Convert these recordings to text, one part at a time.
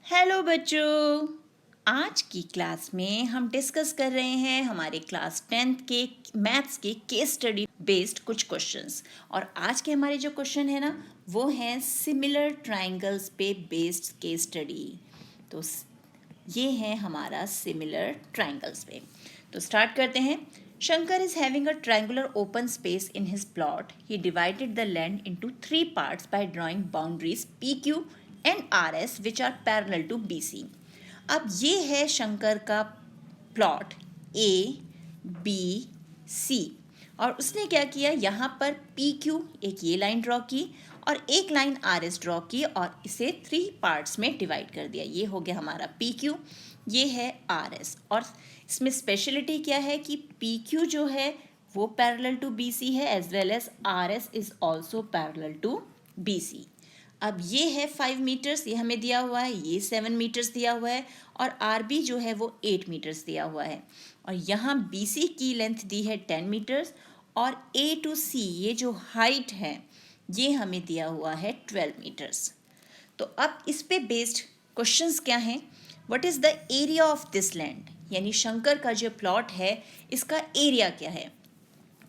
Hello बच्चों, आज की क्लास में हम डिस्कस कर रहे हैं हमारे क्लास 10th के मैथ्स के केस स्टडी बेस्ड कुछ क्वेश्चंस। और आज के हमारे जो क्वेश्चन है ना, वो हैं सिमिलर ट्रायंगल्स पे बेस्ड केस स्टडी। तो ये है हमारा सिमिलर ट्रायंगल्स पे। तो स्टार्ट करते हैं। Shankar is having a triangular open space in his plot. He divided the land into 3 parts by drawing boundaries PQ and RS which are parallel to BC. अब ये है शंकर का प्लॉट A, B, C और उसने क्या किया, यहाँ पर PQ एक ये लाइन ड्रॉ की और एक लाइन RS ड्रॉ की और इसे 3 पार्ट्स में डिवाइड कर दिया। ये हो गया हमारा PQ, ये है RS। और इसमें स्पेशलिटी क्या है कि PQ जो है वो पैरेलल टू BC है as well as RS is also parallel to BC। अब ये है 5 मीटर्स, ये हमें दिया हुआ है, ये 7 मीटर्स दिया हुआ है और RB जो है वो 8 मीटर्स दिया हुआ है। और यहाँ BC की लेंथ दी है 10 मीटर्स और A टू C ये जो हाइट है ये हमें दिया हुआ है 12 मीटर्स। तो अब इस पे बेस्ड क्वेश्चंस क्या हैं? What is the area of this land, यानी शंकर का जो प्लॉट है इसका एरिया क्या है?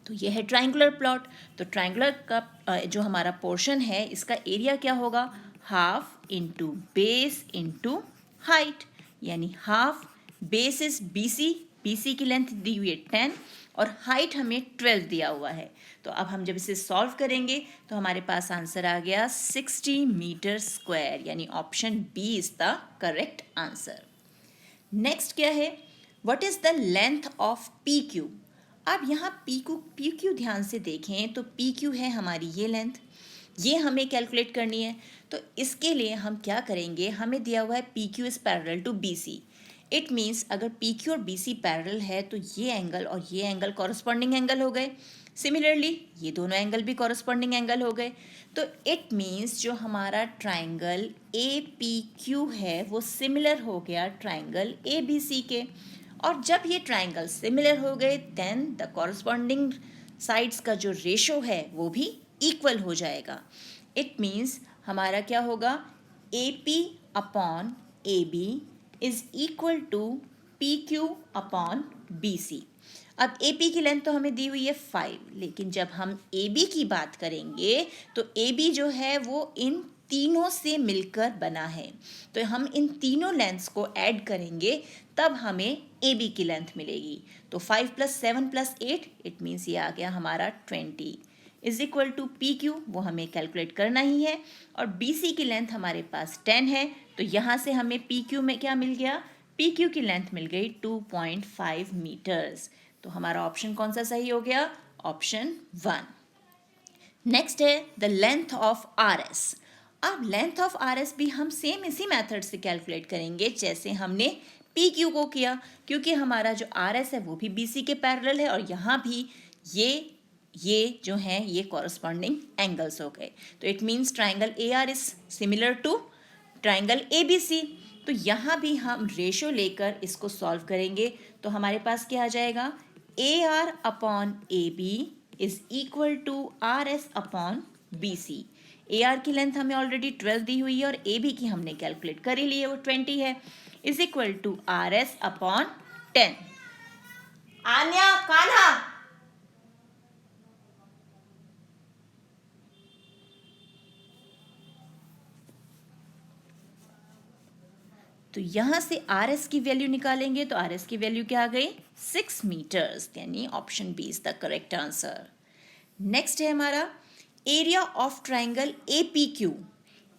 तो ये है ट्रायंगुलर प्लॉट। तो ट्रायंगुलर का जो हमारा पोर्शन है इसका एरिया क्या होगा? Half into base into height, यानी हाफ बेस इज BC की लेंथ दी हुई है 10 और हाइट हमें 12 दिया हुआ है। तो अब हम जब इसे सॉल्व करेंगे तो हमारे पास आंसर आ गया 60 मीटर स्क्वायर, यानी option B is the correct answer. Next क्या है? What is the length of PQ? अब यहाँ PQ ध्यान से देखें तो PQ है हमारी ये लेंथ, ये हमें कैलकुलेट करनी है। तो इसके लिए हम क्या करेंगे, हमें दिया हुआ है PQ is parallel to BC। It means अगर PQ और BC पैरेलल है तो ये एंगल और ये एंगल कॉरस्पॉन्डिंग एंगल हो गए। सिमिलरली ये दोनों एंगल भी कॉरस्पॉन्डिंग एंगल हो गए। तो इट मीन्स जो हमारा ट्राइंगल APQ है वो सिमिलर हो गया ट्राइंगल ABC के। और जब ये ट्राइंगल सिमिलर हो गए देन द कॉरस्पॉन्डिंग साइड्स का जो रेशो है वो भी इक्वल हो जाएगा। इट मीन्स हमारा क्या होगा, AP upon AB is equal to PQ upon BC। अब AP की लेंथ तो हमें दी हुई है 5, लेकिन जब हम AB की बात करेंगे तो AB जो है वो इन तीनों से मिलकर बना है। तो हम इन तीनों लेंथ्स को ऐड करेंगे तब हमें AB की लेंथ मिलेगी। तो 5 + 7 + 8 इट मीन्स ये आ गया हमारा 20 इज इक्वल टू PQ, वो हमें कैलकुलेट करना ही है। और BC की लेंथ हमारे पास 10 है, तो यहाँ से हमें PQ में क्या मिल गया, PQ की लेंथ मिल गई 2.5 मीटर्स। तो हमारा ऑप्शन कौन सा सही हो गया? ऑप्शन 1। नेक्स्ट है द लेंथ ऑफ RS। अब लेंथ ऑफ RS भी हम सेम इसी मेथड से कैलकुलेट करेंगे जैसे हमने PQ को किया, क्योंकि हमारा जो RS है वो भी BC के पैरेलल है और यहाँ भी ये जो हैं ये कॉरस्पॉन्डिंग एंगल्स हो गए। तो it means triangle AR is similar to triangle ABC। तो यहाँ भी हम रेशो लेकर इसको सॉल्व करेंगे तो हमारे पास क्या आ जाएगा, AR upon AB is equal to RS upon BC। AR की लेंथ हमें ऑलरेडी 12 दी हुई है और AB की हमने कैलकुलेट कर ही ली है, वो 20 है, is equal to RS upon 10। आन्या कान्हा, तो यहाँ से RS की वैल्यू निकालेंगे तो RS की वैल्यू क्या आ गई, 6 मीटर्स, यानी option B is the correct answer. Next है हमारा area of triangle APQ।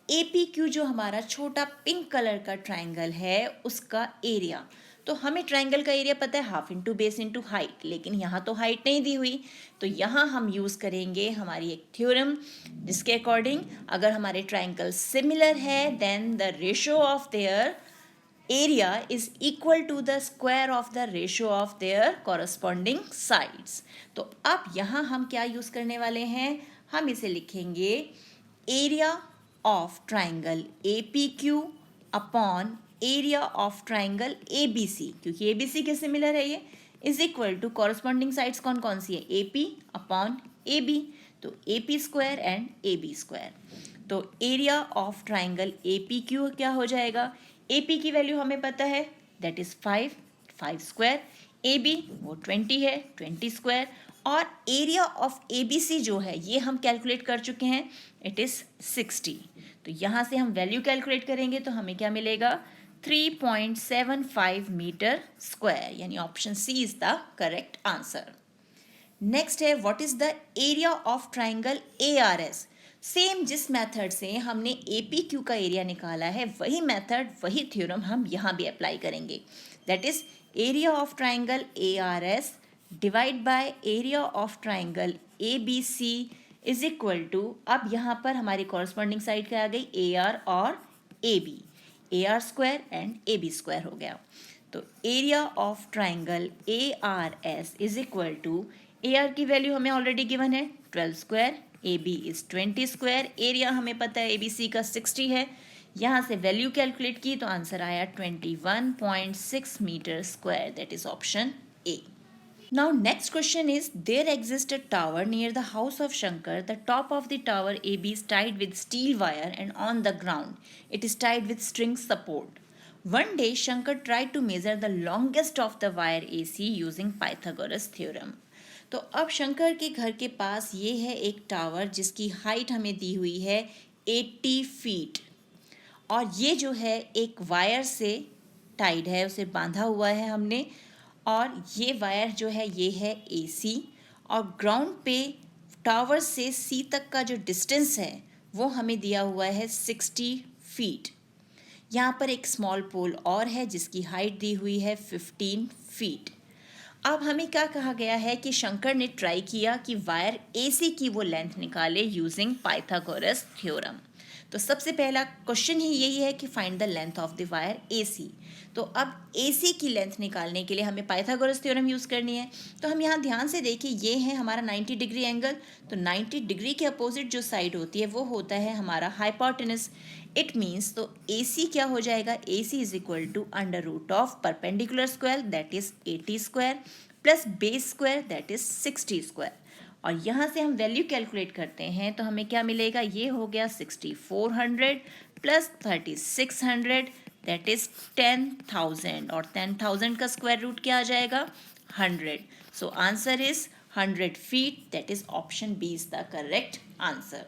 APQ जो हमारा छोटा पिंक कलर का ट्राइंगल है उसका एरिया। तो हमें ट्राइंगल का एरिया पता है half into base into height, लेकिन यहाँ तो हाइट नहीं दी हुई, तो यहाँ हम यूज़ करेंगे हमारी एक थ्योरम जिसके अकॉर्डिंग अगर हमारे ट्राइंगल सिमिलर है then the ratio of their area is equal to the square of the ratio of their corresponding sides। तो अब यहाँ हम क्या यूज़ करने वाले हैं, हम इसे लिखेंगे area of triangle APQ upon area of triangle ABC, क्योंकि ABC के सिमिलर है ये, is equal to corresponding sides कौन कौन सी है, AP अपॉन AB, तो AP square and AB square. तो area of triangle A P Q क्या हो जाएगा? ए पी की वैल्यू हमें पता है, that is 5 square. A B वो 20 है, 20 स्क्वायर। और area of A B C जो है ये हम कैलकुलेट कर चुके हैं, इट इज़ 60। तो यहाँ से हम वैल्यू कैलकुलेट करेंगे तो हमें क्या मिलेगा? 3.75 मीटर स्क्वायर, यानी option C is the correct answer. Next है, what is the area of triangle A R S? Same जिस मेथड से हमने ए पी क्यू का एरिया निकाला है, वही मेथड, वही थ्योरम हम यहाँ भी अप्लाई करेंगे। That is area of triangle A R S divide by area of triangle A B C is equal to, अब यहाँ पर हमारी कॉरस्पॉन्डिंग साइड क्या आ गई? ए आर और A B, A R square and A B square हो गया। तो area of triangle A R S is equal to, A R की वैल्यू हमें ऑलरेडी गिवन है 12 square, A B is 20 square, area हमें पता है ए बी सी का 60 है। यहाँ से वैल्यू कैलकुलेट की तो आंसर आया 21.6 meter square, that is option A. Now next question is, there exists a tower near the house of Shankar. The top of the tower AB is tied with steel wire and on the ground it is tied with string support. One day Shankar tried to measure the longest of the wire AC using Pythagoras theorem. तो अब शंकर के घर के पास ये है एक tower जिसकी height हमें दी हुई है 80 फीट, और ये जो है एक वायर से टाइड है, उसे बांधा हुआ है हमने, और ये वायर जो है ये है एसी, और ग्राउंड पे टावर से सी तक का जो डिस्टेंस है वो हमें दिया हुआ है 60 फीट। यहाँ पर एक स्मॉल पोल और है जिसकी हाइट दी हुई है 15 फीट। अब हमें क्या कहा गया है कि शंकर ने ट्राई किया कि वायर एसी की वो लेंथ निकाले यूजिंग पाइथागोरस थ्योरम। तो सबसे पहला क्वेश्चन ही यही है कि find the length of the wire AC. तो अब एसी की लेंथ निकालने के लिए हमें पाइथागोरस थ्योरम यूज़ करनी है। तो हम यहाँ ध्यान से देखिए, ये है हमारा 90 डिग्री एंगल, तो 90 डिग्री के अपोजिट जो साइड होती है वो होता है हमारा हाइपोटेनस। इट मीन्स तो एसी क्या हो जाएगा? AC is equal to under root of perpendicular square, that is 80 square, plus base square, that is 60 square. और यहाँ से हम वैल्यू कैलकुलेट करते हैं तो हमें क्या मिलेगा? ये हो गया 6400 प्लस 3600, दैट इज 10,000, और 10,000 का स्क्वायर रूट क्या आ जाएगा? 100। So answer is 100 feet, that is option B is the correct answer.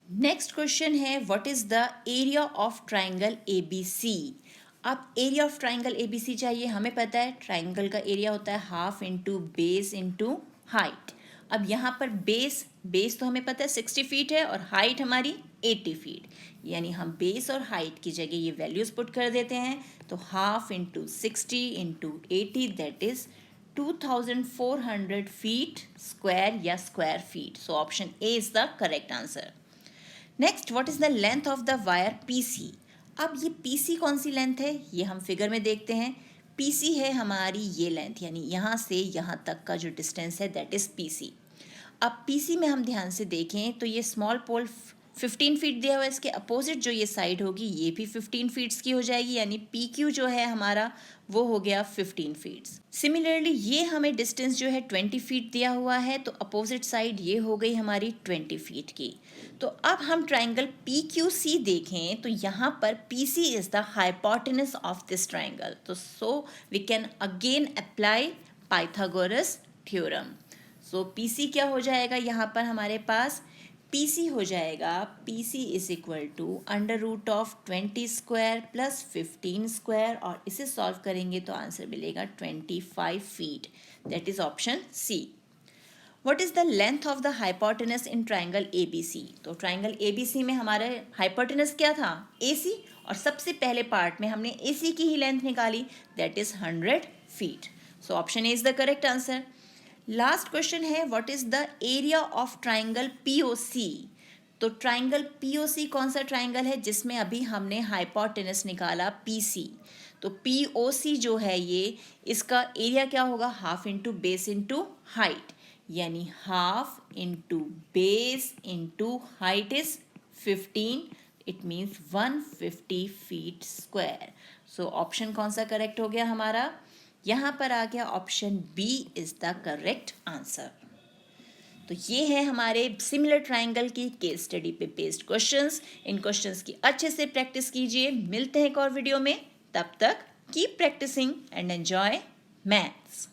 Next question है, what is the area of triangle A B C? अब area of triangle A B C चाहिए। हमें पता है triangle का एरिया होता है half into base into height. अब यहाँ पर बेस तो हमें पता है 60 फीट है और हाइट हमारी 80 फीट, यानी हम बेस और हाइट की जगह ये वैल्यूज़ पुट कर देते हैं। तो half into 60 into 80, that is 2400 feet square या square feet. So option A is the correct answer. Next, what is the length of the wire PC? अब ये पीसी कौन सी लेंथ है ये हम फिगर में देखते हैं। पीसी है हमारी ये लेंथ, यानी यहाँ से यहाँ तक का जो डिस्टेंस है दैट इज पीसी। अब पीसी में हम ध्यान से देखें तो ये स्मॉल पोल 15 फीट दिया हुआ है, इसके अपोजिट जो ये साइड होगी ये भी 15 फीट्स की हो जाएगी, यानी पी क्यू जो है हमारा वो हो गया 15 फीट्स। सिमिलरली ये हमें डिस्टेंस जो है 20 फीट दिया हुआ है, तो अपोजिट साइड ये हो गई हमारी 20 फीट की। तो अब हम ट्राइंगल पी क्यू सी देखें तो यहाँ पर P C is the hypotenuse of this triangle. तो so we can again apply Pythagoras theorem. So P C क्या हो जाएगा? यहाँ पर हमारे पास पी सी हो जाएगा, P C is equal to under root of 20 square plus 15 square, और इसे सॉल्व करेंगे तो आंसर मिलेगा 25 feet, that is option C. What is the length of the hypotenuse in triangle A B C? तो triangle A B सी में हमारा hypotenuse क्या था? ए सी, और सबसे पहले पार्ट में हमने ए सी की ही लेंथ निकाली, that is 100 feet. So option A is the correct answer. Last question है, what is the area of triangle POC? तो ट्राइंगल पीओसी कौन सा ट्राइंगल है जिसमें अभी हमने हाइपोटेनस निकाला पीसी? तो पीओसी जो है ये, इसका एरिया क्या होगा? Half into base into height, यानी half into base into height is 15, it means 150 feet square. So option कौन सा करेक्ट हो गया हमारा? यहाँ पर आ गया option B is the correct answer. तो ये है हमारे सिमिलर ट्रायंगल की केस स्टडी पे बेस्ड क्वेश्चंस। इन क्वेश्चंस की अच्छे से प्रैक्टिस कीजिए। मिलते हैं एक और वीडियो में, तब तक keep practising and enjoy maths.